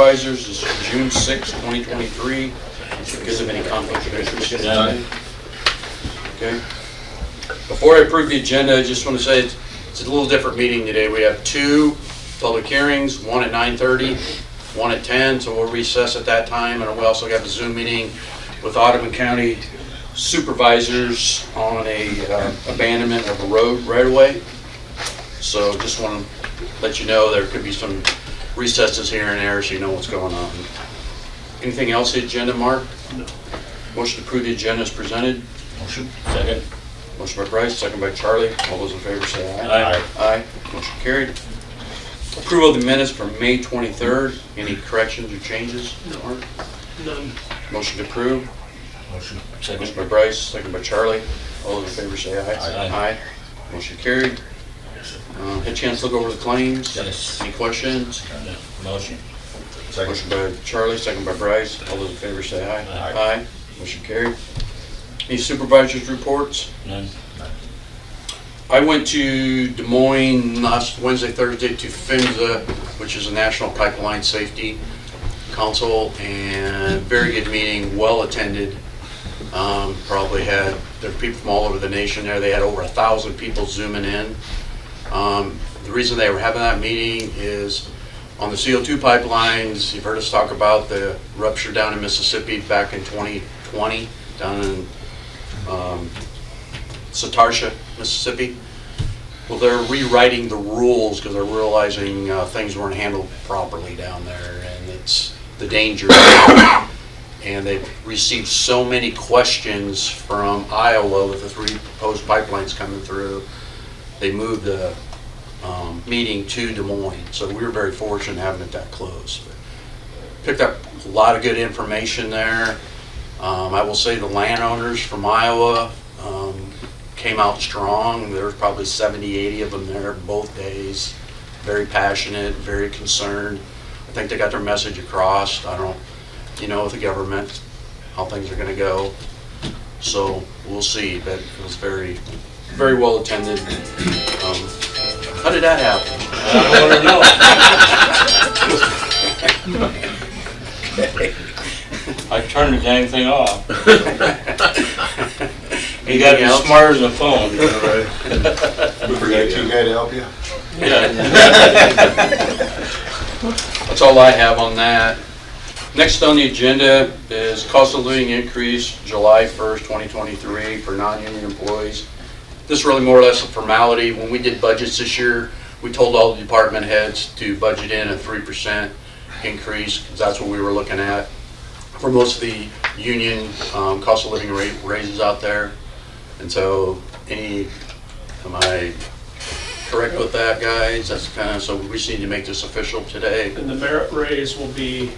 Supervisors is June 6, 2023. Because of any conflict of interest. Okay. Before I approve the agenda, I just want to say it's a little different meeting today. We have 2 public hearings, one at 9:30, one at 10, so we'll recess at that time. And we also have a Zoom meeting with Ottoman County Supervisors on a abandonment of a road right away. So just want to let you know there could be some recesses here and there so you know what's going on. Anything else on the agenda, Mark? No. Motion to approve the agenda is presented. Motion. Second. Motion by Bryce, second by Charlie. All those in favor say aye. Aye. Aye. Motion carried. Approval of the minutes from May 23rd. Any corrections or changes? No. None. Motion to approve. Motion. Motion Second. by Bryce, second by Charlie. All those in favor say aye. Aye. Aye. Motion carried. Had a chance to look over the claims. Yes. Any questions? Motion. Motion by Charlie, second by Bryce. All those in favor say aye. Aye. Aye. Motion carried. Any supervisors' reports? None. I went to Des Moines last Wednesday, Thursday to PHMSA, which is a National Pipeline Safety Council, and very good meeting, well attended. Probably had, there were people from all over the nation there. They had over 1,000 people zooming in. The reason they were having that meeting is on the CO2 pipelines. You've heard us talk about the rupture down in Mississippi back in 2020, down in Satarsha, Mississippi. Well, they're rewriting the rules because they're realizing things weren't handled properly down there, and it's the danger. And they've received so many questions from Iowa with the 3 proposed pipelines coming through. They moved the meeting to Des Moines, so we were very fortunate having it that close. Picked up a lot of good information there. I will say the landowners from Iowa came out strong. There was probably 70, 80 of them there both days. Very passionate, very concerned. I think they got their message across. I don't, with the government, how things are going to go. So we'll see, but it was very, very well attended. How did that happen? I want to know. I turned the dang thing off. You got to be smarter than a phone. We forgot you guy to help you? Yeah. That's all I have on that. Next on the agenda is cost of living increase July 1st, 2023 for non-union employees. This is really more or less a formality. When we did budgets this year, we told all the department heads to budget in a 3% increase, because that's what we were looking at for most of the union cost of living raises out there. And so am I correct with that, guys? That's kind of, so we just need to make this official today. And the merit raise will be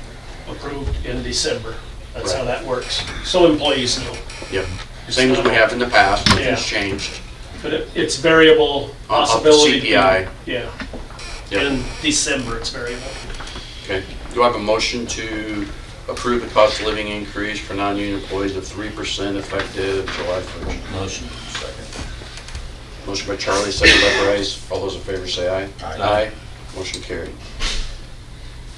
approved in December. That's how Right. that works. So employees know. Yep. Same as we have in the past, nothing's Yeah. changed. But it's variable Off the possibility. CPI. Yeah. Yep. In December, it's variable. Okay. Do I have a motion to approve the cost of living increase for non-union employees of 3% effective July 1st? Motion. Second. Motion by Charlie, second by Bryce. All those in favor say aye. Aye. Motion carried.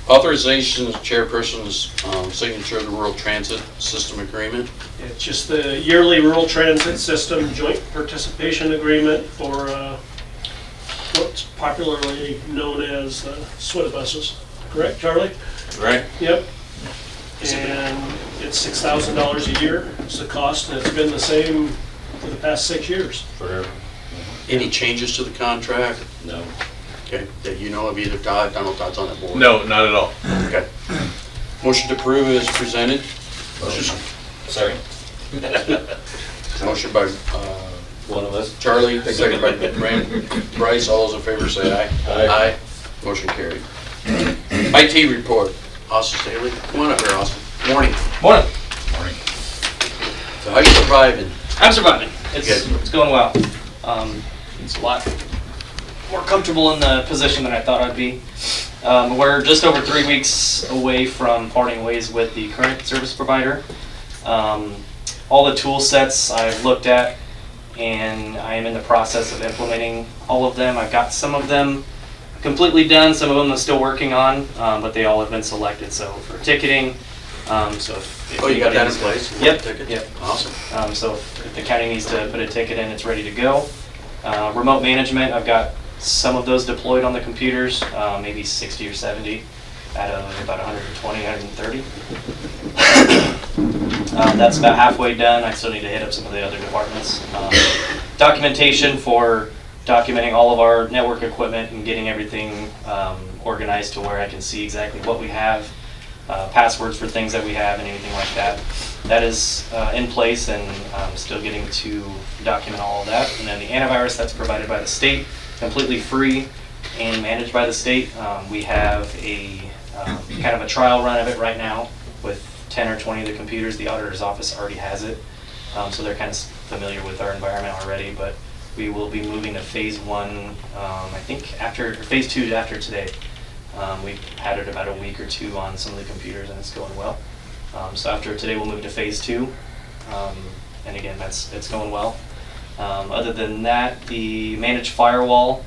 Authorization of chairperson's signature of the Rural Transit System Agreement. It's just the yearly rural transit system joint participation agreement for what's popularly known as SWITA buses. Correct, Charlie? Right. Yep. And it's $6,000 a year. It's the cost, and it's been the same for the past 6 years. Forever. Any changes to the contract? No. Okay, that you know of, either Todd? I don't know if Todd's on that board. No, not at all. Okay. Motion to approve is presented. Motion. Second. Motion by One of us. Charlie, second by Bryce. All those in favor say aye. Aye. Motion carried. IT report. Austin Staley. Come on up here, Austin. Morning. Morning. Morning. So how you surviving? I'm surviving. It's Good. going well. It's a lot more comfortable in the position than I thought I'd be. We're just over 3 weeks away from parting ways with the current service provider. All the tool sets I've looked at, and I am in the process of implementing all of them. I've got some of them completely done. Some of them I'm still working on, but they all have been selected. So for ticketing, so if Oh, you got anybody that in needs to- place? Yep. Ticket? Yep. Awesome. So if the county needs to put a ticket in, it's ready to go. Remote management, I've got some of those deployed on the computers, maybe 60 or 70 out of about 120, 130. That's about halfway done. I still need to hit up some of the other departments. Documentation for documenting all of our network equipment and getting everything organized to where I can see exactly what we have, passwords for things that we have and anything like that. That is in place, and I'm still getting to document all of that. And then the antivirus, that's provided by the state, completely free and managed by the state. We have a kind of a trial run of it right now with 10 or 20 of the computers. The auditor's office already has it, so they're kind of familiar with our environment already. But we will be moving to phase 1, I think after, or phase 2 after today. We've had it about a week or 2 on some of the computers, and it's going well. So after today, we'll move to phase 2, and again, it's going well. Other than that, the managed firewall,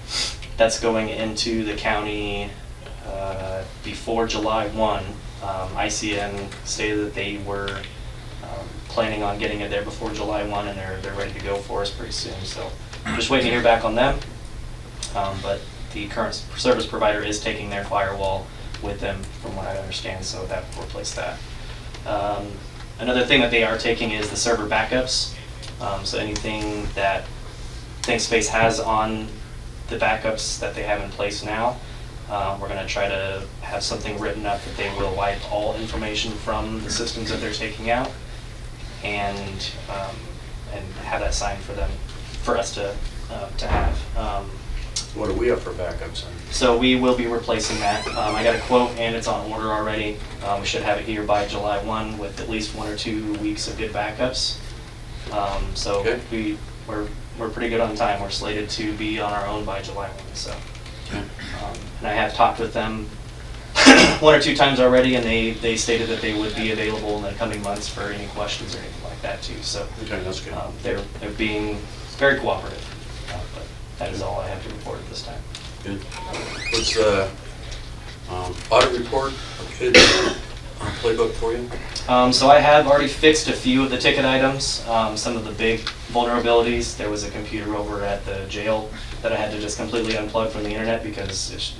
that's going into the county before July 1. ICN stated that they were planning on getting it there before July 1, and they're ready to go for us pretty soon. So just waiting to hear back on them. But the current service provider is taking their firewall with them, from what I understand, so that will replace that. Another thing that they are taking is the server backups. So anything that ThinkSpace has on the backups that they have in place now, we're going to try to have something written up that they will wipe all information from the systems that they're taking out, and have that signed for them, for us to have. What are we up for backups on? So we will be replacing that. I got a quote and it's on order already. We should have it here by July 1 with at least 1 or 2 weeks of good backups. So Okay. we're pretty good on time. We're slated to be on our own by July 1. So, Okay. and I have talked with them 1 or 2 times already, and they stated that they would be available in the coming months for any questions or anything like that too. So Okay, that's good. they're being very cooperative. But that is all I have to report at this time. Good. What's the audit report? Good playbook for you? So I have already fixed a few of the ticket items, some of the big vulnerabilities. There was a computer over at the jail that I had to just completely unplug from the internet because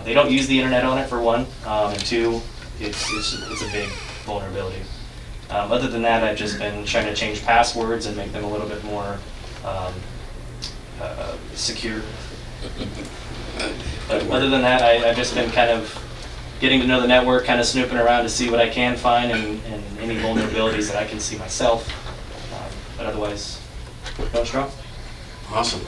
they don't use the internet on it, for one, and 2, it's a big vulnerability. Other than that, I've just been trying to change passwords and make them a little bit more secure. But other than that, I've just been kind of getting to know the network, kind of snooping around to see what I can find and any vulnerabilities that I can see myself. But otherwise, going strong. Awesome.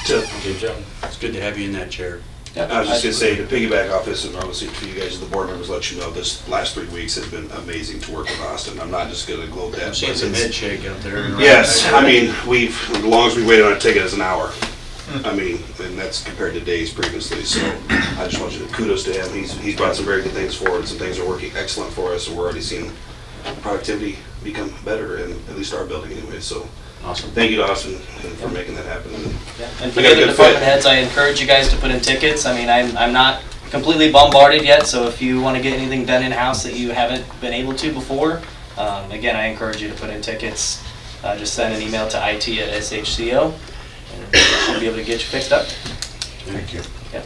Good job. It's good to have you in that chair. I was just gonna say, to piggyback off this, and obviously for you guys as the board members, let you know, this last 3 weeks has been amazing to work with Austin. I'm not just gonna gloat that. I'm seeing but some it's- head shake out there. Yes, I mean, as long as we waited on a ticket, it's an hour. I mean, and that's compared to days previously, so I just want you to kudos to him. He's brought some very good things forward, some things are working excellent for us, and we're already seeing productivity become better in at least our building anyway, so Awesome. thank you to Austin for making that happen. And for We the got a other good department fit. heads, I encourage you guys to put in tickets. I mean, I'm not completely bombarded yet, so if you want to get anything done in-house that you haven't been able to before, again, I encourage you to put in tickets. Just send an email to IT@shco, and we'll be able to get you fixed up. Thank you. Yeah.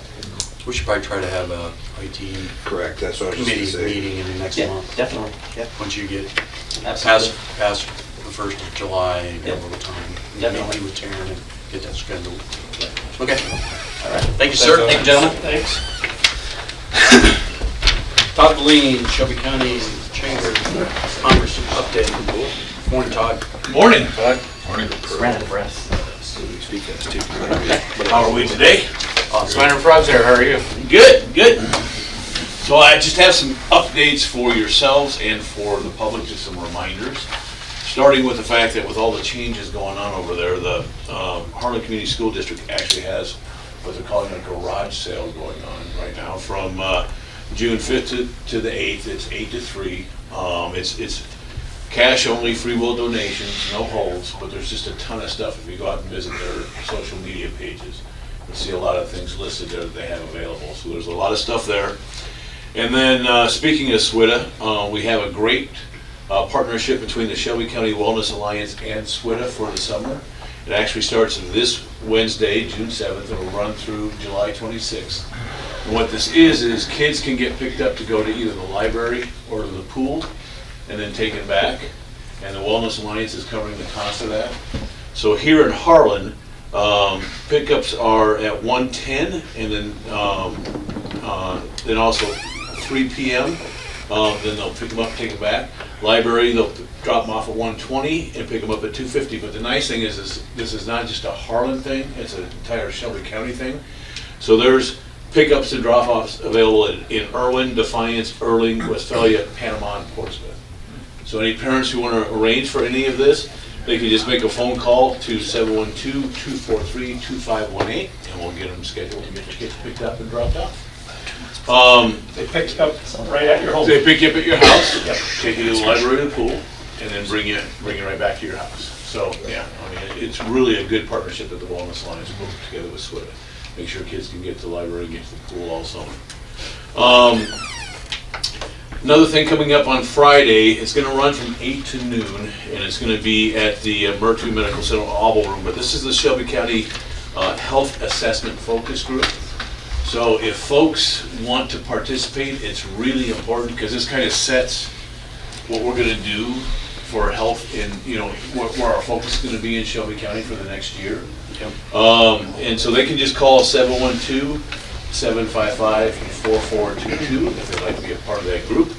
We should probably try to have a IT Correct, that's what I was just committee gonna say. meeting in the next Yeah, month. definitely. Yeah, Once you get absolutely. past the 1st of July, you got a little time. Definitely. Meet with Taryn and get that scheduled. Okay. All right. Thank you, sir. Thank you, gentlemen. Thanks. Todd Lean, Shelby County Chamber of Commerce update. Morning, Todd. Morning. Ran out of breath. Speak fast too. How are we today? Commander Frog's here, how are you? Good, good. So I just have some updates for yourselves and for the public, just some reminders. Starting with the fact that with all the changes going on over there, the Harlan Community School District actually has what they're calling a garage sale going on right now from June 5th to the 8th. It's 8 to 3. It's cash only, free will donations, no holds, but there's just a ton of stuff if you go out and visit their social media pages. You'll see a lot of things listed there that they have available. So there's a lot of stuff there. And then speaking of SWITA, we have a great partnership between the Shelby County Wellness Alliance and SWITA for the summer. It actually starts this Wednesday, June 7th, and will run through July 26th. And what this is kids can get picked up to go to either the library or to the pool and then taken back. And the Wellness Alliance is covering the cost of that. So here in Harlan, pickups are at 1:10 and then also 3 p.m. Then they'll pick them up, take them back. Library, they'll drop them off at 1:20 and pick them up at 2:50. But the nice thing is this is not just a Harlan thing, it's an entire Shelby County thing. So there's pickups and drop-offs available in Irwin, Defiance, Erling, Westphalia, Panama, and Portsmouth. So any parents who want to arrange for any of this, they can just make a phone call to 712-243-2518 and we'll get them scheduled to get picked up and dropped off. They picked up right at your home. They pick you up at your house, take you to the library and the pool, and then bring you right back to your house. So, yeah, I mean, it's really a good partnership that the Wellness Alliance put together with SWITA. Make sure kids can get to the library and get to the pool all summer. Another thing coming up on Friday, it's going to run from 8 to noon, and it's going to be at the Mertu Medical Center Oval Room. But this is the Shelby County Health Assessment Focus Group. So if folks want to participate, it's really important because this kind of sets what we're going to do for health in, where our focus is going to be in Shelby County for the next year. Yep. And so they can just call 712-755-4422 if they'd like to be a part of that group.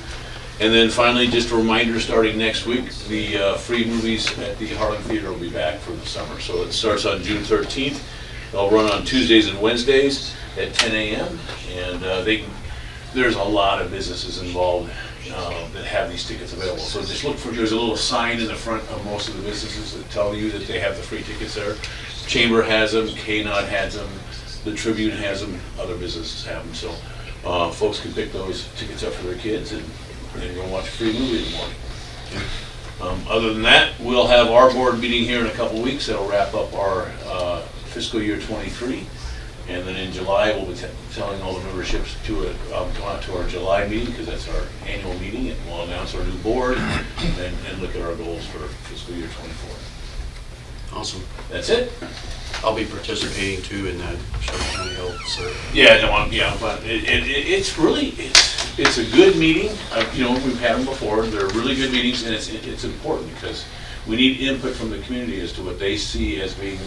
And then finally, just a reminder, starting next week, the free movies at the Harlan Theater will be back for the summer. So it starts on June 13th. They'll run on Tuesdays and Wednesdays at 10 a.m. And there's a lot of businesses involved that have these tickets available. So just look there's a little sign in the front of most of the businesses that tell you that they have the free tickets there. Chamber has them, KNOD has them, the Tribune has them, other businesses have them. So folks can pick those tickets up for their kids and go watch a free movie in the morning. Other than that, we'll have our board meeting here in a couple weeks. That'll wrap up our fiscal year 23. And then in July, we'll be telling all the memberships to come out to our July meeting, because that's our annual meeting, and we'll announce our new board and look at our goals for fiscal year 24. Awesome. That's it. I'll be participating too in that Shelby County Health Survey. Yeah, no, but it's really, it's a good meeting. We've had them before. They're really good meetings, and it's important because we need input from the community as to what they see as being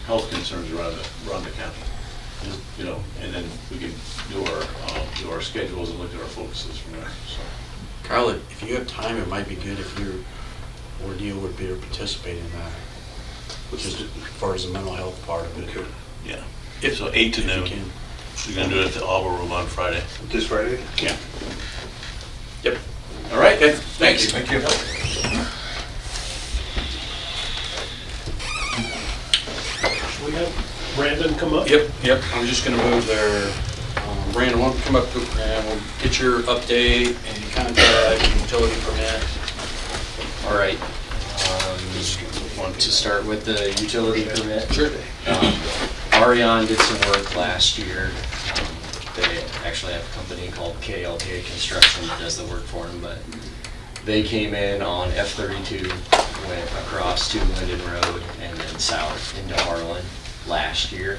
health concerns around the county. And then we can do our schedules and look at our focuses from there. So, Carla, if you have time, it might be good if your ordeal would be to participate in that, just as far as the mental health part of it. yeah. So 8 to If you noon. can. We're gonna do it at the Oval Room on Friday. This Friday? Yeah. Yep. All right. Thanks. Thank you. Should we have Brandon come up? Yep. I'm just gonna move there. Brandon, why don't you come up and we'll get your update and contract, utility permit. All right. Want to start with the utility permit? Sure. Arion did some work last year. They actually have a company called KLK Construction that does the work for them, but they came in on F-32, went across to Linden Road and then south into Harlan last year.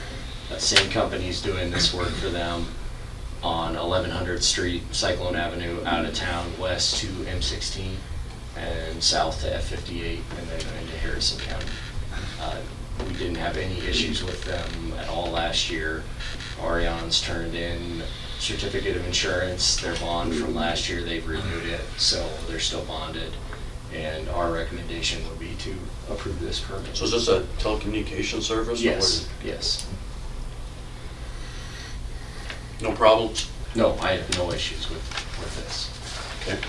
That same company's doing this work for them on 1100 Street, Cyclone Avenue, out of town, west to M16 and south to F58 and then into Harrison County. We didn't have any issues with them at all last year. Arion's turned in certificate of insurance, their bond from last year, they've renewed it, so they're still bonded. And our recommendation would be to approve this permit. So is this a telecommunication service? or Yes, yes. No problems? No, I have no issues with this. Okay.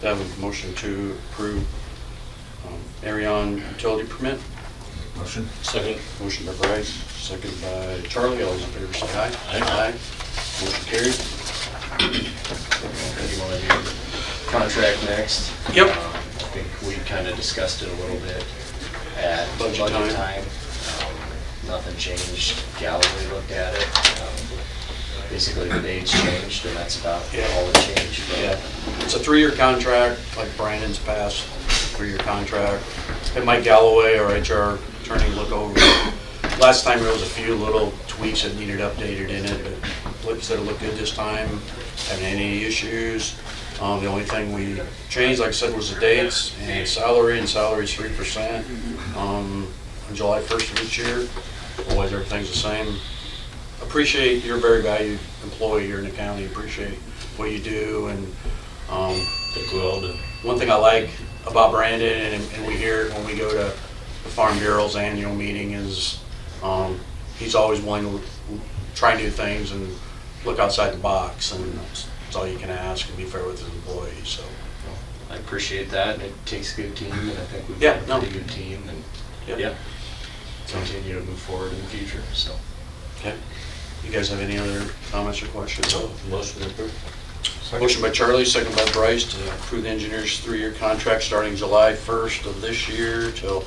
Do I have a motion to approve Arion utility permit? Motion. Second. Motion by Bryce, second by Charlie. All those in favor say aye. Aye. Motion carried. You want to do contract next? Yep. I think we kind of discussed it a little bit at Budget budget time. time. nothing changed. Galloway looked at it. Basically, the dates changed, and that's about all that changed. But Yeah, it's a 3-year contract, like Brandon's passed, 3-year contract. And Mike Galloway, our HR attorney, look over. Last time there was a few little tweaks that needed updated in it, but like I said, it looked good this time. Haven't had any issues. The only thing we changed, like I said, was the dates and salary, and salary's 3% on July 1st of each year. Otherwise, everything's the same. Appreciate, you're a very valued employee here in the county, appreciate what you do, and Think we all do. one thing I like about Brandon, and we hear it when we go to the Farm Bureau's annual meeting, is he's always willing to try new things and look outside the box, and that's all you can ask, and be fair with his employees, so. I appreciate that, and it takes a good team, and I think we've Yeah, got no. a pretty good team, and Yep. yeah, continue to move forward in the future, so. Okay. You guys have any other comments or questions? Motion approved. Motion by Charlie, second by Bryce to approve the engineer's 3-year contract starting July 1st of this year till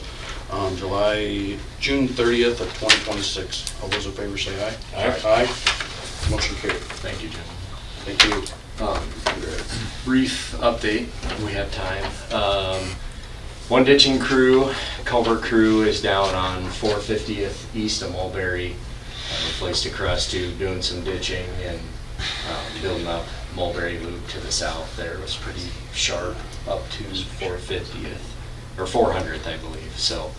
June 30th of 2026. All those in favor say aye. Aye. Aye. Motion carried. Thank you, Jim. Thank you. Brief update, we have time. One ditching crew, culvert crew is down on 450th east of Mulberry. Replaced a cross tube, doing some ditching and building up Mulberry Loop to the south there. It was pretty sharp up to 450th, or 400th, I believe. So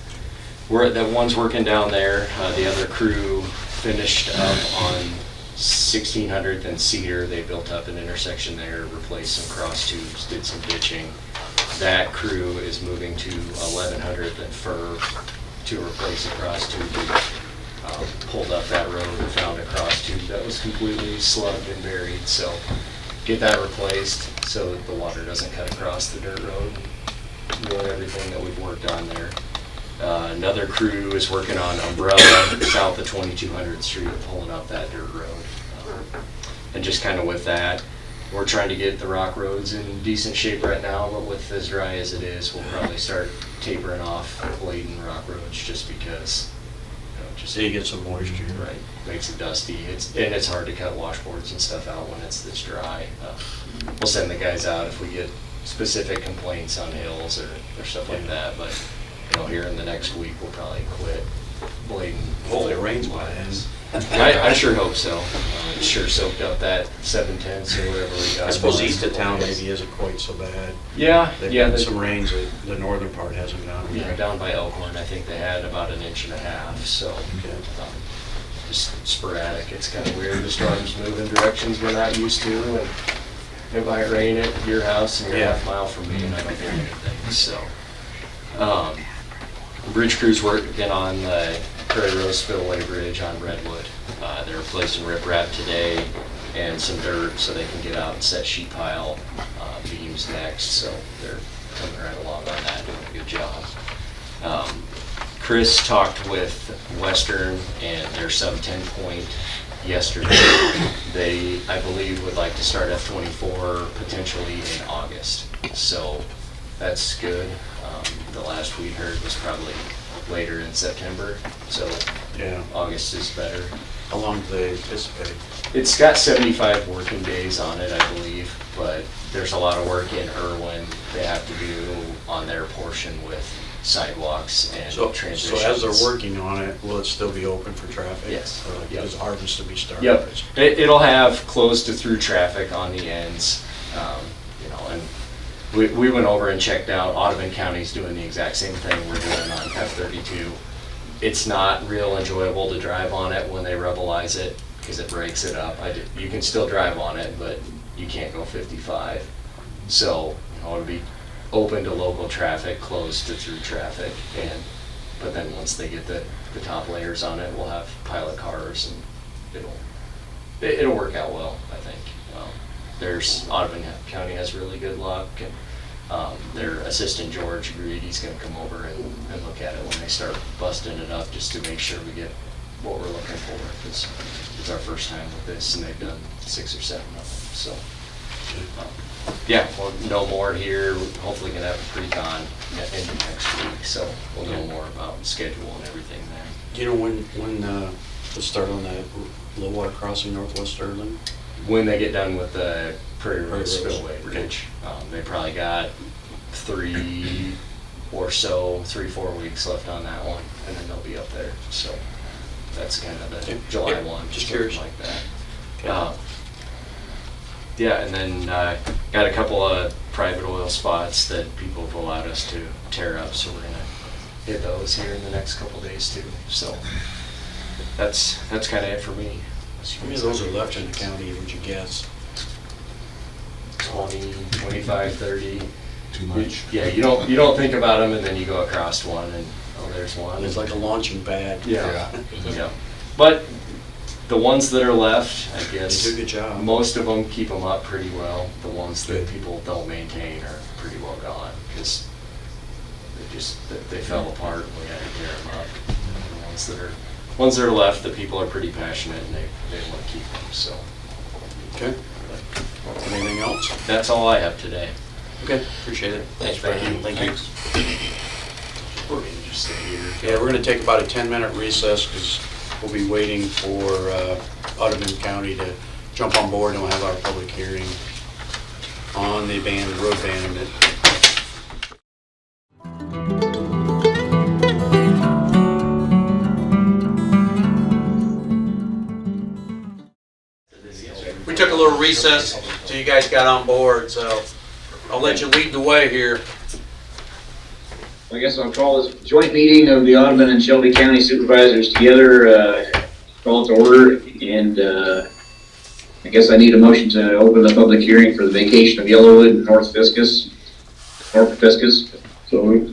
that one's working down there. The other crew finished up on 1600th and Cedar. They built up an intersection there, replaced some cross tubes, did some ditching. That crew is moving to 1100th and Fir to replace a cross tube. We pulled up that road and found a cross tube that was completely slugged and buried. So get that replaced so that the water doesn't cut across the dirt road. Doing everything that we've worked on there. Another crew is working on Umbrella south of 2200th Street, pulling up that dirt road. And just kind of with that, we're trying to get the rock roads in decent shape right now, but with as dry as it is, we'll probably start tapering off blatant rock roads just because, just So you get some moisture. right, makes it dusty. And it's hard to cut washboards and stuff out when it's this dry. We'll send the guys out if we get specific complaints on hills or stuff like that, but here in the next week, we'll probably quit blading. Hopefully it rains by then. I sure hope so. It sure soaked up that 7/10 or whatever we got. I suppose east of town maybe isn't quite so bad. Yeah, They've yeah. had some rains, the northern part hasn't gone. Yeah, down by Elkhorn, I think they had about 1.5 inches, so just sporadic. It's kind of weird. The storms move in directions we're not used to, and it might rain at your house and you're Yeah. half mile from me, and I don't hear anything. So, bridge crew's working on the Prairie Rose Spillway Bridge on Redwood. They're replacing riprap today and some dirt so they can get out and set sheet pile beams next. So they're coming right along on that, doing a good job. Chris talked with Western and their sub-10 point yesterday. They, I believe, would like to start F-24 potentially in August. So that's good. The last we heard was probably later in September, so Yeah. August is better. How long do they anticipate? It's got 75 working days on it, I believe, but there's a lot of work in Irwin they have to do on their portion with sidewalks and So transitions. as they're working on it, will it still be open for traffic? Yes. Or like, Yep. is harvest to be started? Yep, it'll have closed to through traffic on the ends, and we went over and checked out, Audubon County's doing the exact same thing we're doing on F-32. It's not real enjoyable to drive on it when they rubblize it, because it breaks it up. You can still drive on it, but you can't go 55. So, it'll be open to local traffic, closed to through traffic, but then once they get the top layers on it, we'll have pilot cars, and it'll work out well, I think. Audubon County has really good luck, and their assistant George agreed he's gonna come over and look at it when they start busting it up, just to make sure we get what we're looking for, because it's our first time with this, and they've done 6 or 7 of them, so. yeah, we'll know more here. We're hopefully gonna have a pre-con into next week, so we'll know more about schedule and everything then. Do you know when to start on that low water crossing northwest Harlan? When they get done with the Prairie Road Prairie Road. Spillway Bridge, they probably got 3 or so, 3-4 weeks left on that one, and then they'll be up there, so that's kind of the Okay. July Yep. 1, Just something curious. like that. Okay. Yeah, and then got a couple of private oil spots that people have allowed us to tear up, so we're gonna hit those here in the next couple days too. So that's kind of it for me. How many of those are left in the county, would you guess? 20, 25, 30. Too much. Yeah, you don't think about them, and then you go across one, and oh, there's one. And it's like a launching pad. Yeah. Yeah. But the ones that are left, I guess. They do a good job. Most of them keep them up pretty well. The ones that people don't maintain are pretty well gone, because they fell apart and we had to tear them up. And the ones that are left, the people are pretty passionate and they want to keep them, so. Okay. Anything else? That's all I have today. Okay, appreciate it. Thanks, Thank Brandon. you. Thank you. We're gonna just stay here. Yeah, we're gonna take about a 10-minute recess because we'll be waiting for Audubon County to jump on board and we'll have our public hearing on the road abandonment. We took a little recess till you guys got on board, so I'll let you lead the way here. I guess I'll call this joint meeting of the Audubon and Shelby County Supervisors together, call it to order, and I guess I need a motion to open the public hearing for the vacation of Yellowwood, North Fiscus. So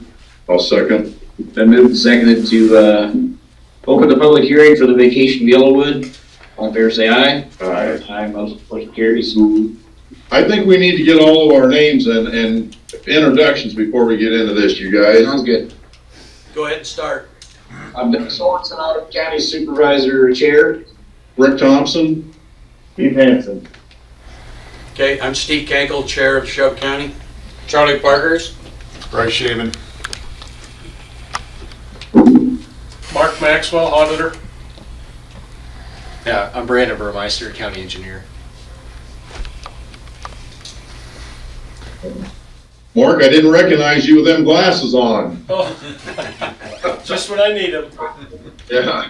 I'll second. Been moved and seconded to open the public hearing for the vacation of Yellowwood. All in favor, say aye. Aye. Aye, motion carries. I think we need to get all of our names and introductions before we get into this, you guys. Sounds good. Go ahead and start. I'm Doug Sorensen, Audubon County Supervisor Chair. Rick Thompson, Steve Hansen. Okay, I'm Steve Kankel, Chair of Shelby County. Charlie Parkhurst? Bryce Shaven. Mark Maxwell, auditor. Yeah, I'm Brandon Burmeister, County Engineer. Mark, I didn't recognize you with them glasses on. Oh, just when I need him. Yeah.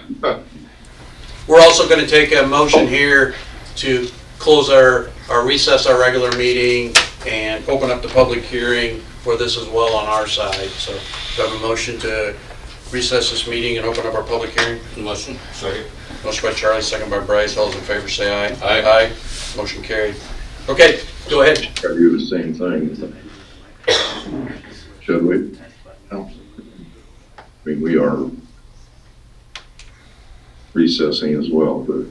We're also going to take a motion here to close recess our regular meeting and open up the public hearing for this as well on our side. So do I have a motion to recess this meeting and open up our public hearing? Motion. Second. Motion by Charlie, second by Bryce. All those in favor say aye. Aye. Motion carried. Okay, go ahead. Gotta do the same thing. Should we? No. I mean, we are recessing as well, but.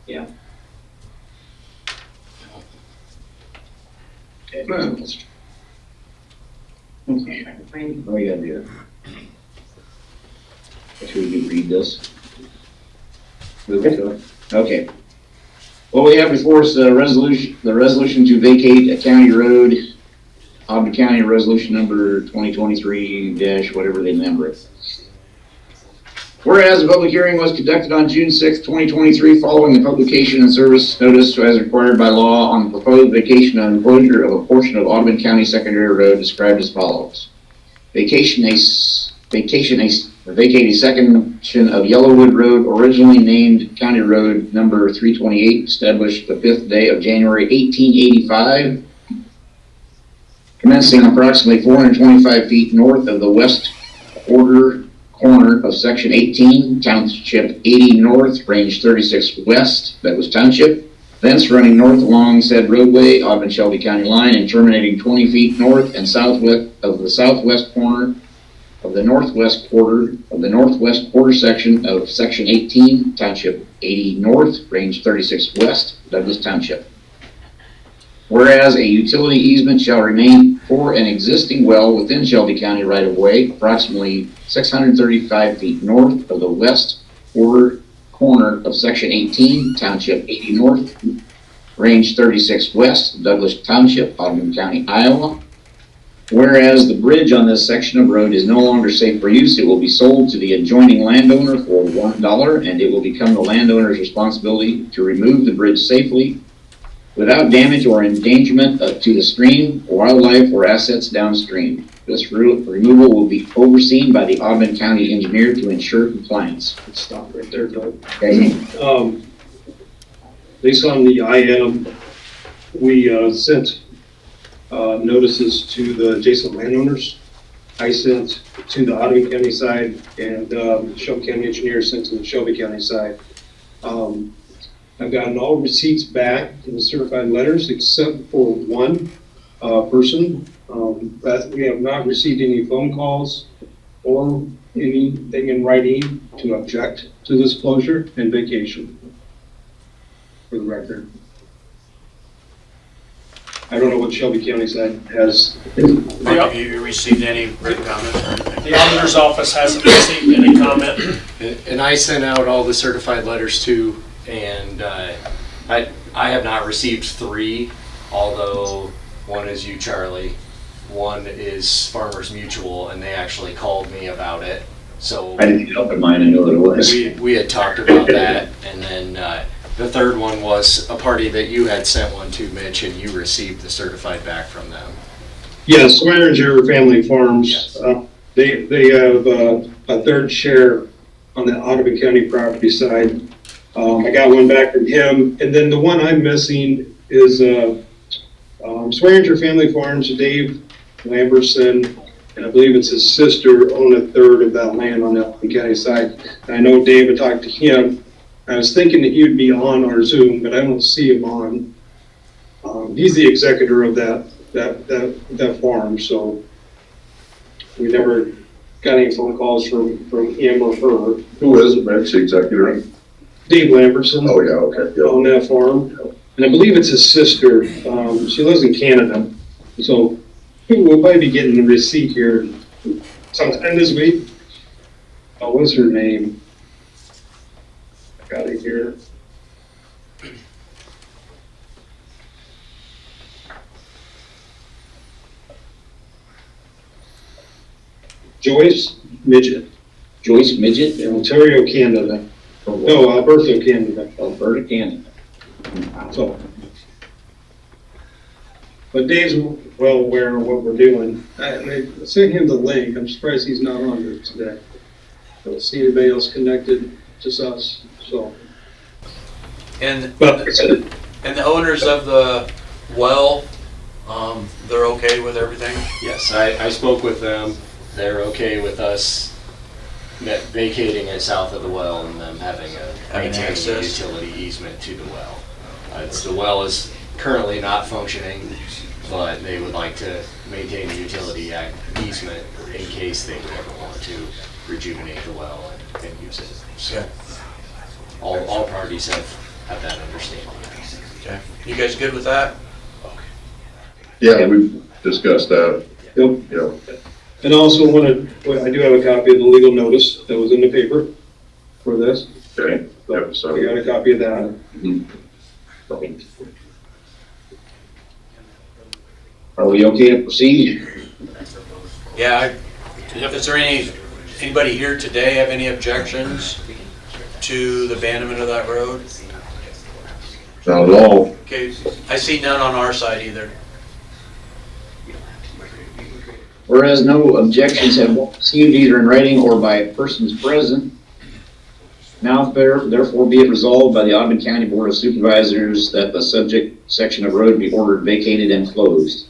Yeah. Okay. What we gotta do? Make sure we can read this. Move it to it. Okay. What we have before us, the resolution to vacate a county road, Audubon County Resolution number 2023 whatever they number it. Whereas a public hearing was conducted on June 6, 2023, following the publication and service notice as required by law on the proposed vacation and enclosure of a portion of Audubon County Secondary Road described as follows. Vacate a section of Yellowwood Road, originally named County Road number 328, established the 5th day of January 1885, commencing approximately 425 feet north of the west corner of Section 18, Township 80 North, Range 36 West, that was Township, thence running north along said roadway, Audubon Shelby County line, and terminating 20 feet north and southwest of the southwest corner of the northwest quarter section of Section 18, Township 80 North, Range 36 West, Douglas Township. Whereas a utility easement shall remain for an existing well within Shelby County right-of-way, approximately 635 feet north of the west corner of Section 18, Township 80 North, Range 36 West, Douglas Township, Audubon County, Iowa. Whereas the bridge on this section of road is no longer safe for use, it will be sold to the adjoining landowner for $1, and it will become the landowner's responsibility to remove the bridge safely without damage or endangerment to the stream, wildlife, or assets downstream. This removal will be overseen by the Audubon County engineer to ensure compliance. Let's stop right there, Doug. Okay. Based on the IM, we sent notices to the adjacent landowners. I sent to the Audubon County side, and Shelby County engineer sent to the Shelby County side. I've gotten all receipts back in the certified letters except for one person. That we have not received any phone calls or anything in writing to object to this closure and vacation, for the record. I don't know what Shelby County side has. Mike, have you received any written comments or anything? The auditor's office hasn't received any comment. And I sent out all the certified letters too, and I have not received 3, although one is you, Charlie. One is Farmers Mutual, and they actually called me about it. So I didn't open mine, I know what it was. we had talked about that, and then the third one was a party that you had sent one to, Mitch, and you received the certified back from them. Yes, Swearinger Family Farms. Yes. They have a third share on the Audubon County property side. I got one back from him, and then the one I'm missing is Swearinger Family Farms. Dave Lamberson, and I believe it's his sister, own a third of that land on the Audubon County side. And I know David talked to him. I was thinking that he would be on our Zoom, but I don't see him on. He's the executor of that farm, so we never got any phone calls from him or her. Who is it, Max, the executor? Dave Lamberson. Oh, yeah, okay, yeah. On that farm, and I believe it's his sister. She lives in Canada, so we'll probably be getting the receipt here sometime this week. Oh, what's her name? I got it here. Joyce Midget, Joyce Midget, in Ontario, Canada. No, Alberta, Canada. Alberta, Canada. So, but Dave's well aware of what we're doing. I sent him the link. I'm surprised he's not on here today. I don't see anybody else connected, just us, so. And, But and the owners of the well, they're okay with everything? Yes, I spoke with them. They're okay with us vacating it south of the well and them having Having maintaining a access. utility easement to the well. The well is currently not functioning, but they would like to maintain a utility easement in case they would ever want to rejuvenate the well and use it. So Okay. all parties have that understanding. Okay. You guys good with that? Yeah, we've discussed that, Yep. yeah. And I also I do have a copy of the legal notice that was in the paper for this. Okay, yep, I so. got a copy of that. Are we okay to proceed? Yeah, is there anybody here today have any objections to the abandonment of that road? Not at all. Okay, I see none on our side either. Whereas no objections have been received either in writing or by persons present, now therefore be it resolved by the Audubon County Board of Supervisors that the subject section of road be ordered vacated and closed.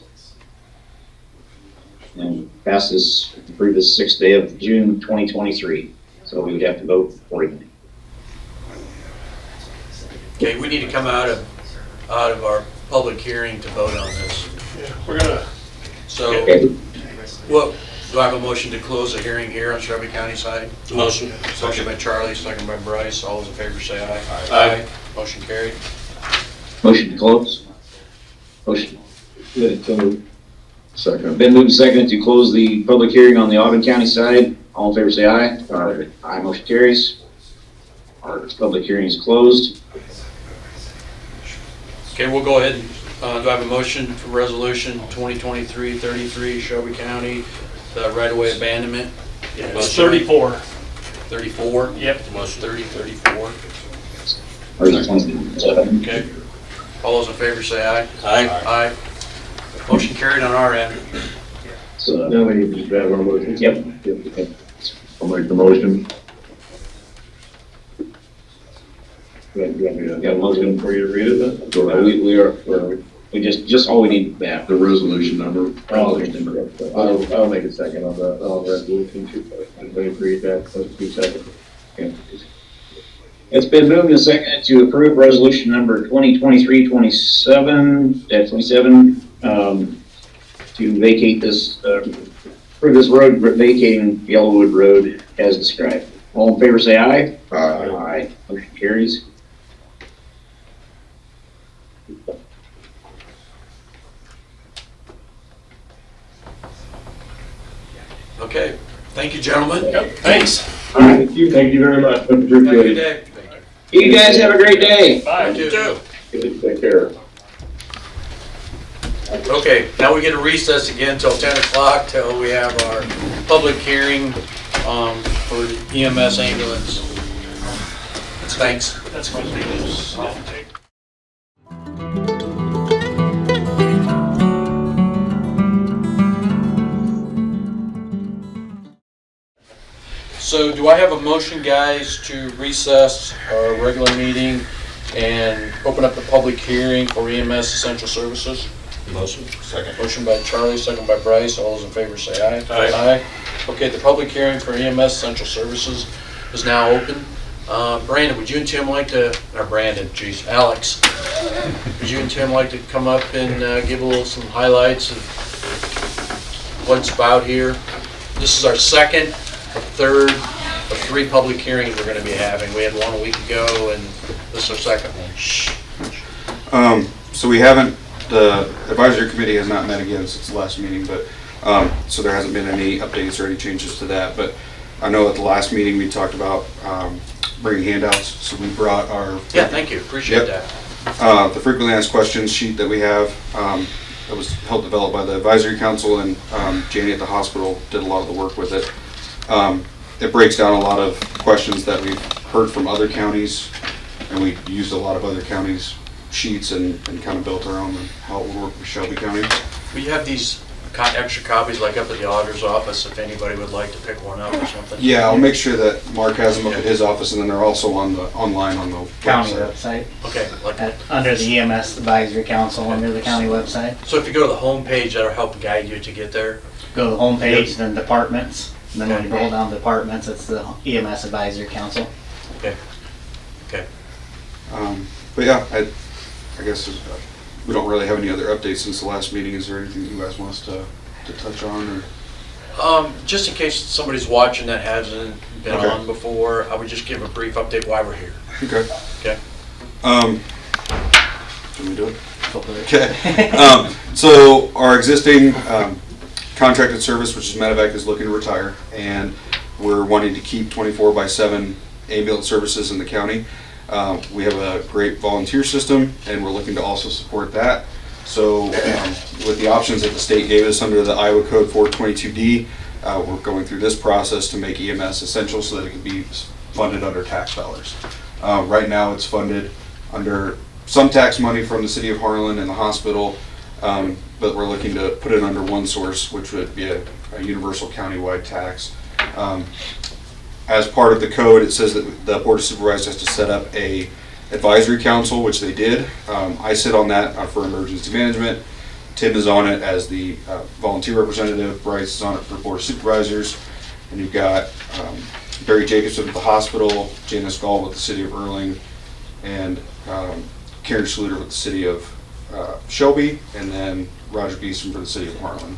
And passes through the 6th day of June 2023. So we would have to vote accordingly. Okay, we need to come out of our public hearing to vote on this. Yeah, we're gonna, So, Okay. what, do I have a motion to close the hearing here on Shelby County side? Motion. Motion by Charlie, second by Bryce. All those in favor say aye. Aye. Motion carried. Motion to close. Motion. Second. Been moved and seconded to close the public hearing on the Audubon County side. All in favor say aye. Aye. Aye, motion carries. Our public hearing is closed. Okay, we'll go ahead. Do I have a motion for resolution 2023-33, Shelby County, the right-of-way abandonment? Yeah, it's 34. 34? Yep. Motion 34. Or is it 27? Okay. All those in favor say aye. Aye. Aye. Motion carried on our end. So, Now we need to just have our motion. yep. Yep. I'll make the motion. You want me to have a motion for you to read it then? We just all we need that. The resolution number. Resolution. I'll make a second on the, resolution. Anybody agree with that? Those 2 seconds. Okay. It's been moved and seconded to approve resolution number 2023-27, to vacate this, approve this road, vacating Yellowwood Road as described. All in favor, say aye. Aye. Motion carries. Okay. Thank you, gentlemen. Yep, thanks. Thank you very much. Have a good day. You guys have a great day. Bye. You too. Take care. Okay, now we get a recess again till 10 o'clock till we have our public hearing for the EMS ambulance. Thanks. That's going to be. So do I have a motion, guys, to recess our regular meeting and open up the public hearing for EMS essential services? Motion. Second. Motion by Charlie, second by Bryce. All those in favor say aye. Aye. Okay, the public hearing for EMS essential services is now open. Brandon, would you and Tim like to, or Brandon, geez, Alex, would you and Tim like to come up and give a little, some highlights of what's about here? This is our second or third of 3 public hearings we're gonna be having. We had one a week ago, and this is our second one. So we haven't, the advisory committee has not met again since the last meeting, but, so there hasn't been any updates or any changes to that, but I know at the last meeting we talked about, bringing handouts, so we brought our. Yeah, thank you, appreciate Yep. that. The frequently asked questions sheet that we have, that was helped develop by the advisory council, and Janie at the hospital did a lot of the work with it. It breaks down a lot of questions that we've heard from other counties, and we used a lot of other counties' sheets and kind of built our own and how it would work with Shelby County. We have these extra copies like up at the auditor's office if anybody would like to pick one up or something. Yeah, I'll make sure that Mark has them up at his office, and then they're also on the, online on the County website. website, Okay, like, under the EMS Advisory Council, under the county website. so if you go to the home page, that'll help guide you to get there. Go to the homepage, then departments, and then when you roll down departments, it's the EMS Advisory Council. Okay. But yeah, I guess we don't really have any other updates since the last meeting. Is there anything you guys want us to touch on, or? Just in case somebody's watching that hasn't been Okay. on before, I would just give a brief update why we're here. Okay. Okay. Can we do it? Okay. So our existing contracted service, which is Medevac, is looking to retire, and we're wanting to keep 24/7 ambulance services in the county. We have a great volunteer system, and we're looking to also support that. So with the options that the state gave us under the Iowa Code 422D, we're going through this process to make EMS essential so that it can be funded under tax dollars. Right now, it's funded under some tax money from the city of Harlan and the hospital, but we're looking to put it under one source, which would be a universal countywide tax. As part of the code, it says that the Board of Supervisors has to set up a advisory council, which they did. I sit on that for emergency management. Tim is on it as the volunteer representative. Bryce is on it for Board of Supervisors. And you've got Barry Jacobson with the hospital, Janice Gall with the city of Erling, and Karen Schluter with the city of Shelby, and then Roger Beeson for the city of Harlan.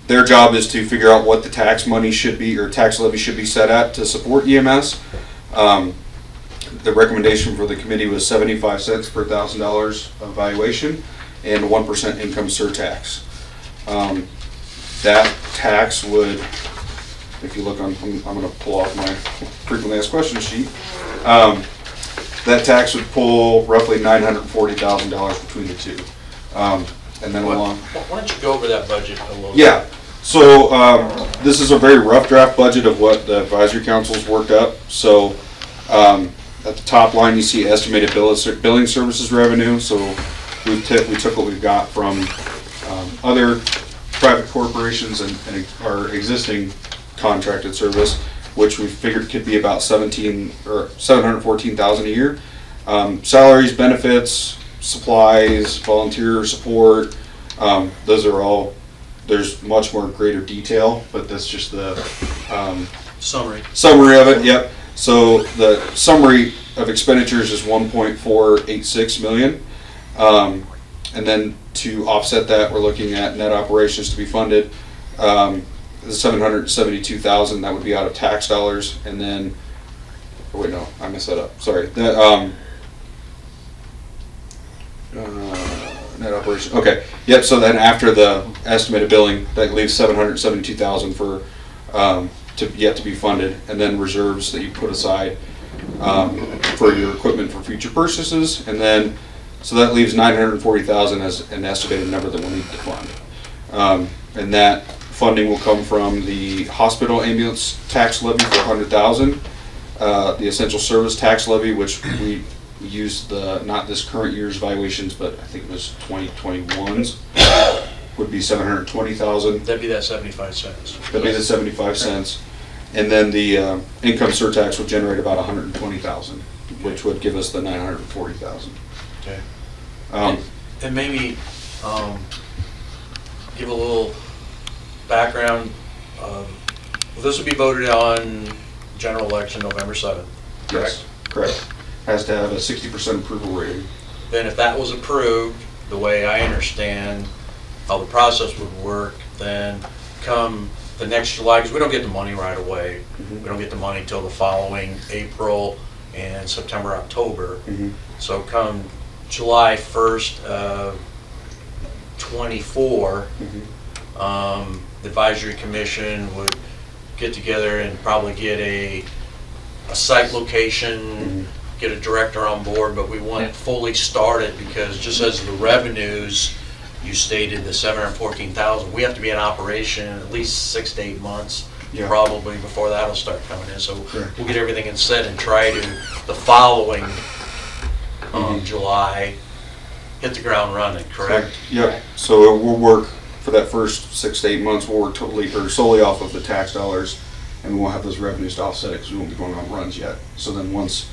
Their job is to figure out what the tax money should be, or tax levy should be set at to support EMS. The recommendation for the committee was 75 cents per $1,000 of valuation and a 1% income surtax. That tax would, if you look on, I'm going to pull off my frequently asked questions sheet. that tax would pull roughly $940,000 between the two. And then along. Why don't you go over that budget a little? Yeah, so this is a very rough draft budget of what the advisory council's worked up. So at the top line, you see estimated billing services revenue. So we took what we've got from other private corporations and our existing contracted service, which we figured could be about $714,000 a year. Salaries, benefits, supplies, volunteer support, those are all, there's much more greater detail, but that's just the summary of it. Yep. So the summary of expenditures is 1.486 million. And then to offset that, we're looking at net operations to be funded, the 772,000, that would be out of tax dollars. And then, oh wait, no, I messed that up. Sorry. Net operation. Okay. Yep. So then after the estimated billing, that leaves 772,000 for yet to be funded, and then reserves that you put aside for your equipment for future purchases, and then so that leaves 940,000 as an estimated number that we'll need to fund. And that funding will come from the hospital ambulance tax levy for 100,000, the essential service tax levy, which we used not this current year's valuations, but I think it was 2021's, would be 720,000. That'd be that 75 cents. That'd be the 75 cents. And then the income surtax would generate about 120,000, which would give us the 940,000. Okay. And maybe give a little background. This will be voted on general election November 7th, correct? Yes, correct. Has to have a 60% approval rating. Then if that was approved, the way I understand how the process would work, then come the next July, because we don't get the money right away. Mm-hmm. We don't get the money till the following April and September, October. Mm-hmm. So come July 1st of 24, Mm-hmm. The advisory commission would get together and probably get a site location, Mm-hmm. get a director on board, but we want it fully started because just as the revenues, you stated the 714,000, we have to be in operation at least 6 to 8 months, Yeah. probably before that'll start coming in. So Correct. we'll get everything in set and try to, the following July, hit the ground running, correct? Yep. So we'll work for that first 6 to 8 months. We'll work totally or solely off of the tax dollars, and we won't have those revenues to offset it because we won't be going on runs yet. So then once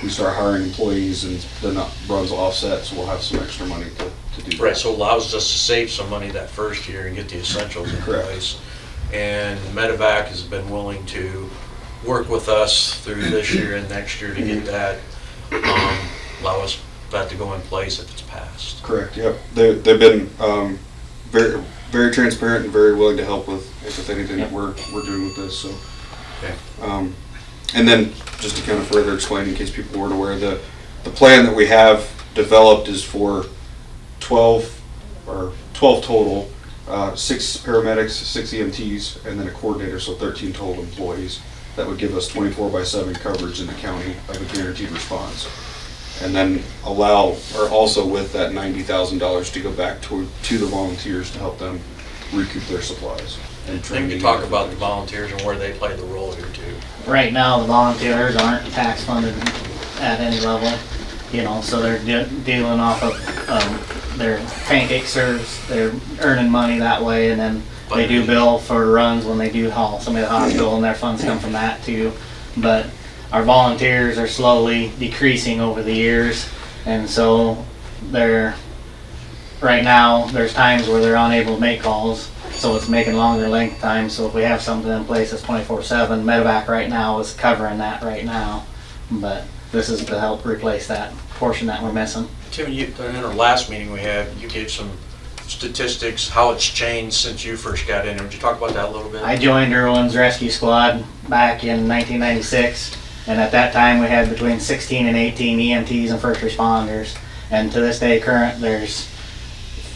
we start hiring employees, and then the runs will offset, so we'll have some extra money to do that. Right, so it allows us to save some money that first year and get the essentials in Correct. place. And Medevac has been willing to work with us through this year and next year to get that, allow us that to go in place if it's passed. Correct. Yep. They've been very very transparent and very willing to help with anything that we're doing with this. So. Okay. And then just to kind of further explain in case people weren't aware, the plan that we have developed is for 12 total, 6 paramedics, 6 EMTs, and then a coordinator, so 13 total employees. That would give us 24/7 coverage in the county of a guaranteed response. And then also with that $90,000 to go back to the volunteers to help them recoup their supplies. And Then you training talk and about the everything. volunteers and where they play the role here too. Right now, the volunteers aren't tax funded at any level, so they're dealing off of their pancake serves. They're earning money that way, and then they do bill for runs when they do haul somebody to the hospital, and their funds come from that too. But our volunteers are slowly decreasing over the years, and so right now, there's times where they're unable to make calls, so it's making longer length time. So if we have something in place that's 24/7, Medevac right now is covering that right now, but this is to help replace that portion that we're missing. Tim, in our last meeting we had, you gave some statistics, how it's changed since you first got in. Would you talk about that a little bit? I joined Irwin's Rescue Squad back in 1996, and at that time we had between 16 and 18 EMTs and first responders. And to this day there's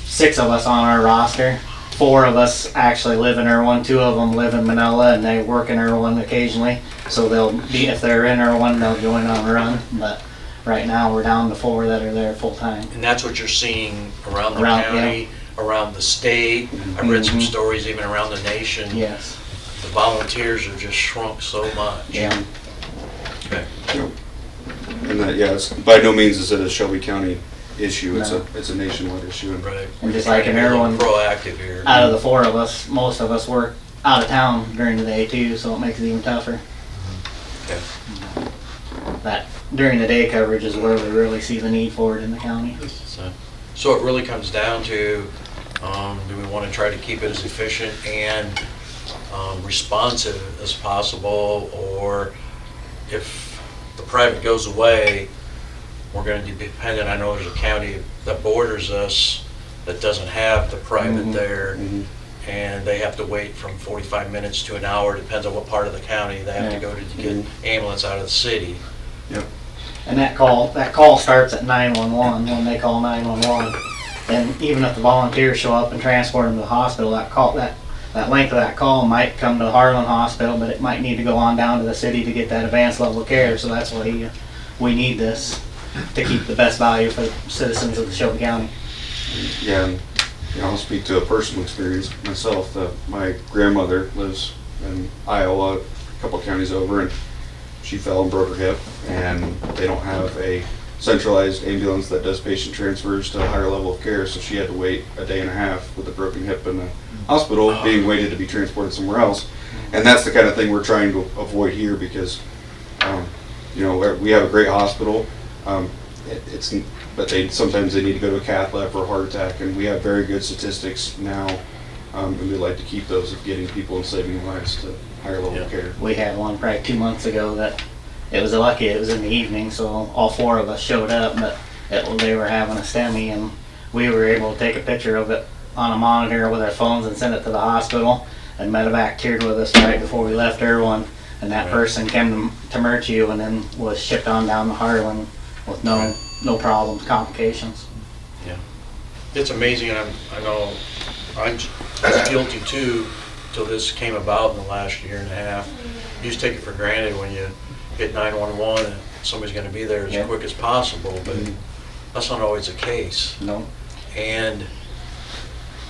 6 of us on our roster. 4 of us actually live in Irwin, 2 of them live in Manila, and they work in Irwin occasionally. So if they're in Irwin, they'll join on a run. But right now we're down to 4 that are there full-time. And that's what you're seeing around the Around, county, around the state. I've read some Mhm. stories even around the nation. Yes, The volunteers have just shrunk so much. yeah. Okay. And that, yeah, it's, by no means is it a Shelby County issue, No. it's a nationwide issue. Right. And just like in We're everyone, proactive here. out of the 4 of us, most of us work out of town during the day too, so it makes it even tougher. Okay. That during the day coverage is where we really see the need for it in the county. So it really comes down to, do we want to try to keep it as efficient and responsive as possible, or if the private goes away, we're going to be dependent. I know there's a county that borders us that doesn't have the private Mhm. there, Mhm. and they have to wait from 45 minutes to an hour, depends on what part of the county they have to Yeah. go to get ambulance out of the city. And that call starts at 911 when they call 911. And even if the volunteers show up and transport them to the hospital, that length of that call might come to the Harlan Hospital, but it might need to go on down to the city to get that advanced level of care. So that's why we need this to keep the best value for the citizens of the Shelby County. Yeah, and you know, I'll speak to a personal experience myself. My grandmother lives in Iowa, a couple counties over, and she fell and broke her hip, and they don't have a centralized ambulance that does patient transfers to a higher level of care, so she had to wait a day and a half with a broken hip in the hospital, being waited to be transported somewhere else. And that's the kind of thing we're trying to avoid here, because you know, we have a great hospital, but sometimes they need to go to a cath lab for a heart attack, and we have very good statistics now, and we like to keep those of getting people and saving lives to higher level Yeah. care. We had one probably 2 months ago that it was lucky it was in the evening, so all 4 of us showed up, but they were having a STEMI, and we were able to take a picture of it on a monitor with our phones and send it to the hospital. And medevac cheered with us right before we left everyone, and that person came to Murchie and then was shipped on down to Harlan with no problems, complications. It's amazing, and I know I was guilty too, till this came about in the last year and a half. You just take it for granted when you hit 911 and somebody's gonna be there as Yeah. quick as possible, but that's not always the case. No. And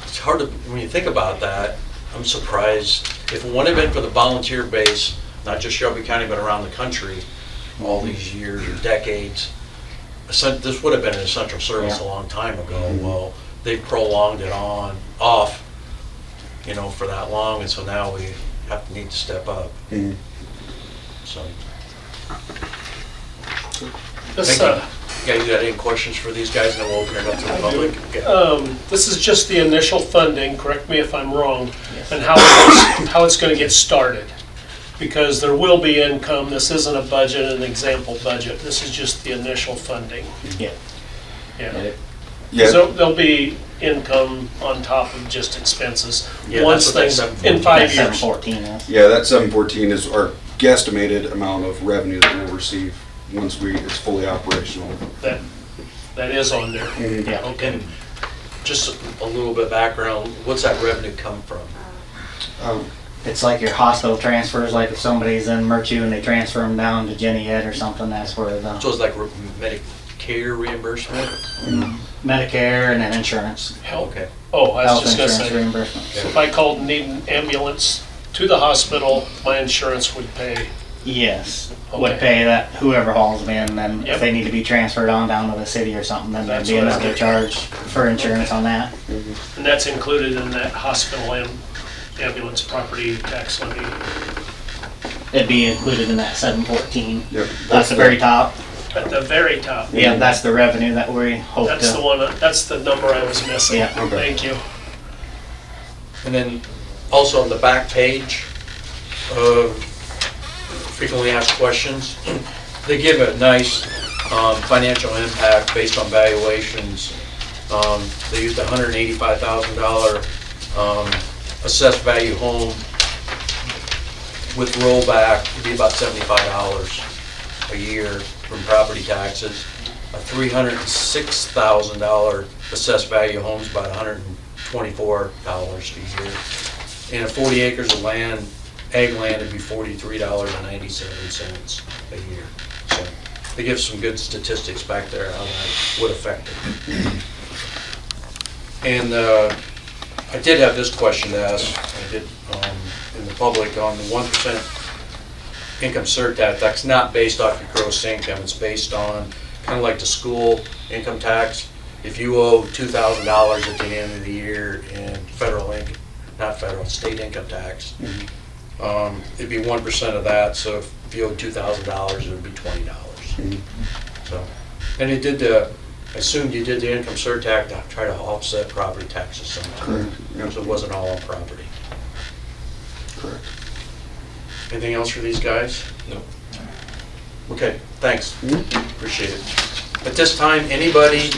it's hard to, when you think about that, I'm surprised, if it wouldn't have been for the volunteer base, not just Shelby County, but around the country, all these years or decades, this would have been an essential service a long time ago. Well, they've prolonged it off, you know, for that long, and so now we need to step up. So, This, thank you. You guys got any questions for these guys, and then we'll open it up to the public? Okay. this is just the initial funding, correct me if I'm wrong, Yes. and how it's gonna get started. Because there will be income, this isn't a budget, an example budget, this is just the initial funding. Yeah. Yeah. Yeah, So there'll be income on top of just expenses, Yeah, once that's what things, that in 714 5 That's years. 714 is. yeah, that 714 is our guesstimated amount of revenue that we'll receive once it's fully operational. That is on there. Yeah. Okay. And just a little bit of background, what's that revenue come from? It's like your hospital transfers, like if somebody's in Murchie and they transfer them down to Jenny Ed or something, that's where the So it's like Medicare reimbursement? Medicare and then insurance, Okay. Oh, I was health just gonna insurance say, reimbursement. so if I called and need an ambulance to the hospital, my insurance would pay. Yes, would Okay. pay that whoever hauls them in, and then Yep. if they need to be transferred on down to the city or something, then there'd That's be what I another was charge for insurance on that. And that's included in that hospital and ambulance property tax levy. It'd be included in that 714. Yep. That's the very top. At the very top. Yeah, that's the revenue that we hope That's the to. one, that's the number I was missing. Yeah. Okay. Thank you. And then also on the back page, frequently asked questions, they give a nice financial impact based on valuations. They used a $185,000 assessed value home with rollback, it'd be about $75 a year from property taxes. A $306,000 assessed value home's about $124 a year. And 40 acres of land, ag land, would be $43.97 a year. So they give some good statistics back there how that would affect it. And I did have this question to ask. I did in the public on the 1% income surtax. That's not based off your gross income. It's based on kind of like the school income tax. If you owe $2,000 at the end of the year in state income tax, it'd be 1% of that. So if you owe $2,000, it would be $20. So, and it did. I assumed you did the income surtax to try to offset property taxes sometimes. Correct. So it wasn't all on property. Correct. Anything else for these guys? No. Okay, thanks. Appreciate it. At this time, anybody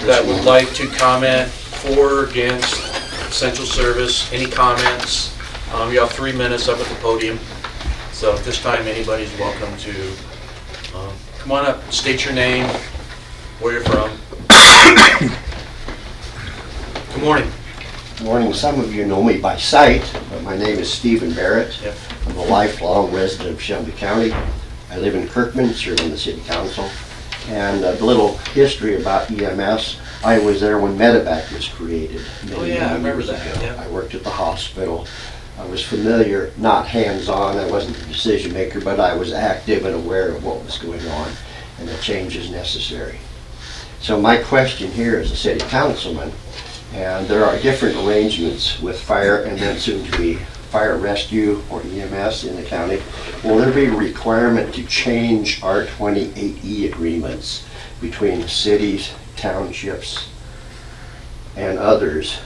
that would like to comment for or against essential service, any comments? You have 3 minutes up at the podium. So at this time, anybody's welcome to come on up, state your name, where you're from. Good morning. Good morning. Some of you know me by sight, but my name is Stephen Barrett. Yep. I'm a lifelong resident of Shelby County. I live in Kirkman, serve on the city council. And a little history about EMS. I was there when Medevac was created. Oh yeah, I remember years that. ago. Yep. I worked at the hospital. I was familiar, not hands-on, I wasn't the decision maker, but I was active and aware of what was going on and the changes necessary. So my question here as a city councilman, and there are different arrangements with fire and then soon to be fire rescue or EMS in the county. Will there be a requirement to change our 28E agreements between cities, townships, and others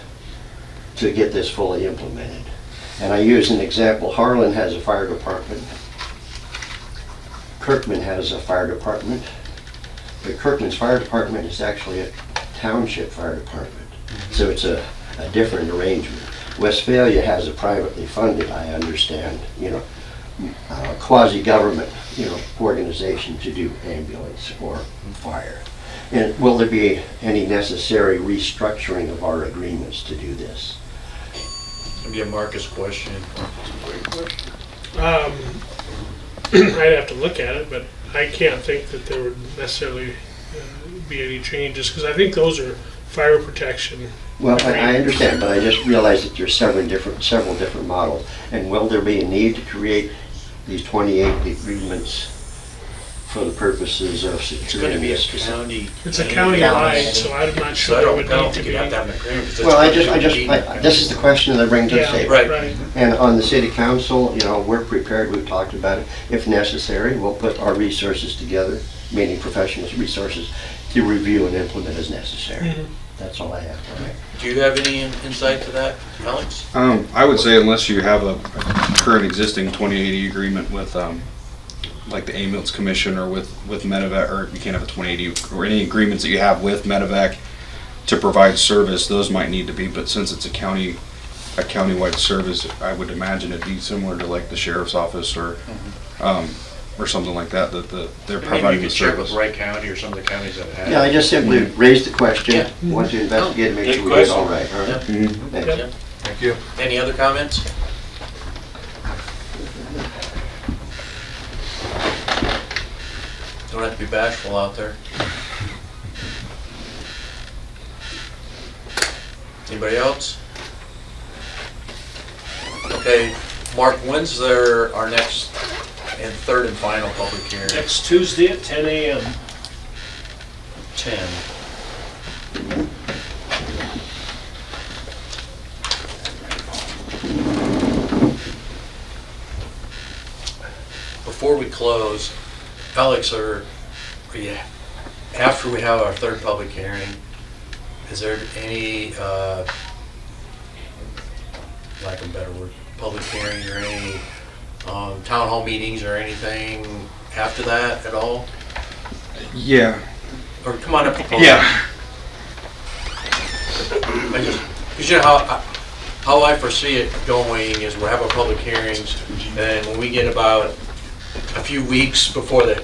to get this fully implemented? And I use an example, Harlan has a fire department, Kirkman has a fire department, but Kirkman's fire department is actually a township fire department. So it's a different arrangement. Westphalia has a privately funded, I understand, quasi-government, organization to do ambulance or fire. And will there be any necessary restructuring of our agreements to do this? It'd be a Marcus question. I'd have to look at it, but I can't think that there would necessarily be any changes, because I think those are fire protection. Well, I understand, but I just realized that there's several different models. And will there be a need to create these 28 agreements for the purposes of It's going to securing be a this? county. It's a county-wide, so I'm not So sure I there don't, would I don't need to think be. you'd have to have an agreement. 'Cause it's Well, gonna be- this is the question that I bring to the Yeah, table. Right. right. And on the city council, we're prepared, we've talked about it. If necessary, we'll put our resources together, meaning professionals' resources, to review and implement as necessary. Mhm. That's all I have. Do you have any insight to that, Alex? I would say unless you have a current existing 2080 agreement with, like the ambulance commission or with Medevac, or you can't have a 2080, or any agreements that you have with Medevac to provide service, those might need to be, but since it's a countywide service, I would imagine it'd be similar to like the sheriff's office or something like that, they're Maybe providing you the could check with service. Wright County or some of the counties that have. Yeah, I just simply raised the question, Yeah. want to investigate and make Good sure we get it all question. right. All right? Mhm. Thanks. Yep. Thank you. Any other comments? Don't have to be bashful out there. Anybody else? Okay, Mark, when's our next and third and final public hearing? Next Tuesday at 10 a.m. 10. Before we close, Alex, after we have our third public hearing, is there any, lack of a better word, public hearings or any town hall meetings or anything after that at all? Yeah. Or come on up to the podium. Yeah. Because how I foresee it going is we'll have our public hearings, and when we get about a few weeks before the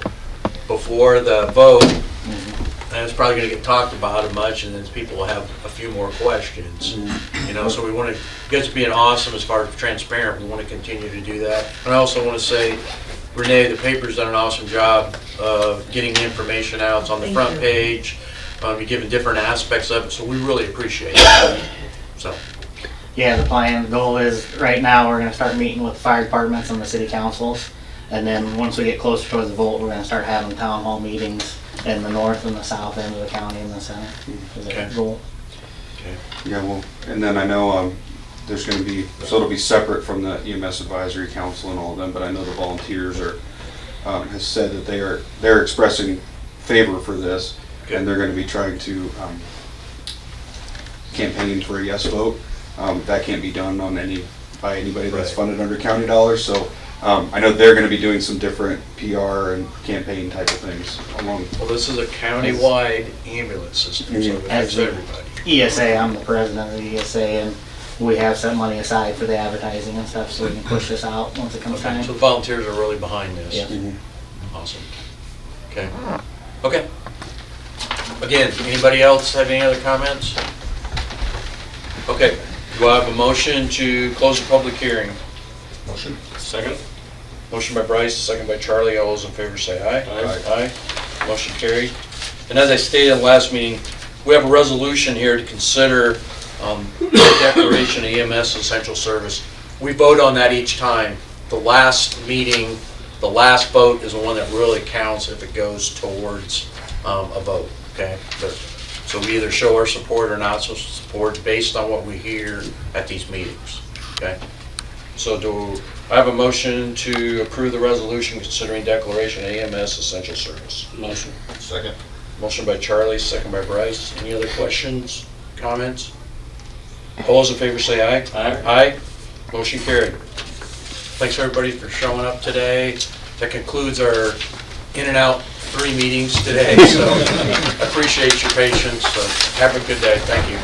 vote, and it's probably going to get talked about much, and then people will have a few more questions. So we want to, you guys being awesome as far as transparent, we want to continue to do that. And I also want to say, Renee, the paper's done an awesome job of getting the information out. It's on the front page. You're giving different aspects of it, so we really appreciate it. So, Yeah, the plan, the goal is, right now, we're gonna start meeting with fire departments and the city councils. And then, once we get closer towards the vote, we're gonna start having town hall meetings in the north and the south end of the county and the center. Is Okay. the goal. Yeah, well, and then I know, there's gonna be, so it'll be separate from the EMS advisory council and all of them, but I know the volunteers are, has said that they're expressing favor for this, and they're gonna be trying to, campaign for a yes vote. That can't be done by anybody that's funded under county dollars, so, I know they're gonna be doing some different PR and campaign type of things along. well, this is a county-wide ambulance system, so it affects everybody. ESA, I'm the president of the ESA, and we have set money aside for the advertising and stuff, so we can push this out once it comes Okay, time. so the volunteers are really behind this. Yes. Awesome. Okay. Okay. Again, anybody else have any other comments? Okay, do I have a motion to close the public hearing? Motion. Second. Motion by Bryce, second by Charlie. All those in favor say aye. Aye. Aye. Motion carried. And as I stated in the last meeting, we have a resolution here to consider the declaration of EMS essential service. We vote on that each time. The last meeting, the last vote is the one that really counts if it goes towards a vote, okay? So we either show our support or not so support based on what we hear at these meetings, okay? So do I have a motion to approve the resolution considering declaration of EMS essential service? Motion. Second. Motion by Charlie, second by Bryce. Any other questions, comments? All those in favor say aye. Aye. Aye. Motion carried. Thanks everybody for showing up today. That concludes our in and out 3 meetings today, so I appreciate your patience. So have a good day. Thank you.